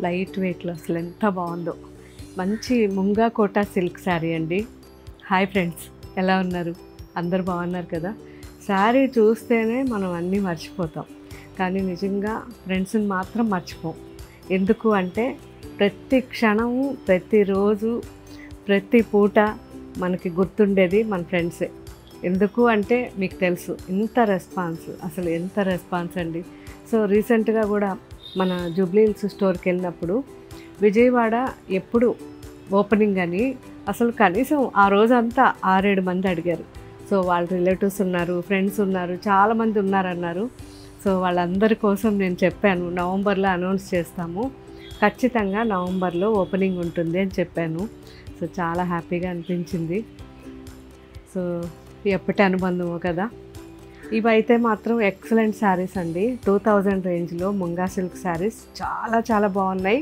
Light వెయిట్లో అసలు ఎంత బాగుందో. మంచి ముంగా కోటా సిల్క్ శారీ అండి. హాయ్ ఫ్రెండ్స్, ఎలా ఉన్నారు? అందరు బాగున్నారు కదా? శారీ చూస్తేనే మనం అన్నీ మర్చిపోతాం, కానీ నిజంగా ఫ్రెండ్స్ని మాత్రం మర్చిపోం. ఎందుకు అంటే ప్రతి క్షణము, ప్రతిరోజు, ప్రతి పూట మనకి గుర్తుండేది మన ఫ్రెండ్సే. ఎందుకు అంటే మీకు తెలుసు ఎంత రెస్పాన్స్ అండి. సో రీసెంట్గా కూడా మన జూబ్లీ హిల్స్ స్టోర్కి వెళ్ళినప్పుడు విజయవాడ ఎప్పుడు ఓపెనింగ్ అని అసలు కనీసం ఆ రోజంతా 6-7 మంది అడిగారు. సో వాళ్ళ రిలేటివ్స్ ఉన్నారు, ఫ్రెండ్స్ ఉన్నారు, చాలామంది ఉన్నారన్నారు. సో వాళ్ళందరి కోసం నేను చెప్పాను, నవంబర్లో అనౌన్స్ చేస్తాము, ఖచ్చితంగా నవంబర్లో ఓపెనింగ్ ఉంటుంది అని చెప్పాను. సో చాలా హ్యాపీగా అనిపించింది. సో ఎప్పటి అనుబంధమో కదా. ఇవైతే మాత్రం ఎక్సలెంట్ శారీస్ అండి. 2000 రేంజ్లో ముంగా సిల్క్ శారీస్ చాలా బాగున్నాయి.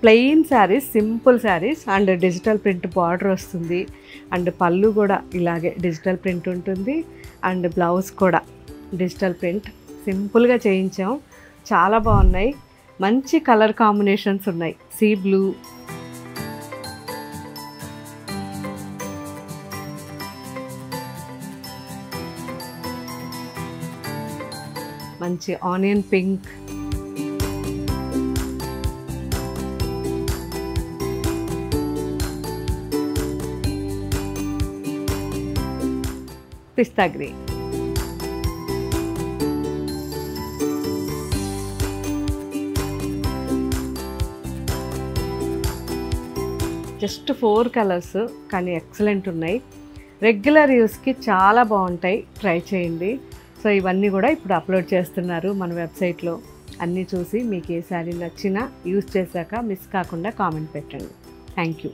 Plain saris, simple saris and digital print border వస్తుంది. అండ్ పళ్ళు కూడా ఇలాగే డిజిటల్ ప్రింట్ ఉంటుంది. అండ్ బ్లౌజ్ కూడా డిజిటల్ ప్రింట్ సింపుల్గా చేయించాం. చాలా బాగున్నాయి. మంచి కలర్ కాంబినేషన్స్ ఉన్నాయి. సీ బ్లూ, మంచి ఆనియన్ పింక్, పిస్తా గ్రీన్. జస్ట్ 4 కలర్స్ కానీ ఎక్సలెంట్ ఉన్నాయి. రెగ్యులర్ యూస్కి చాలా బాగుంటాయి, ట్రై చేయండి. సో ఇవన్నీ కూడా ఇప్పుడు అప్లోడ్ చేస్తున్నారు మన వెబ్సైట్లో. అన్నీ చూసి మీకు ఏ శారీ నచ్చినా యూస్ చేశాక మిస్ కాకుండా కామెంట్ పెట్టండి. Thank you.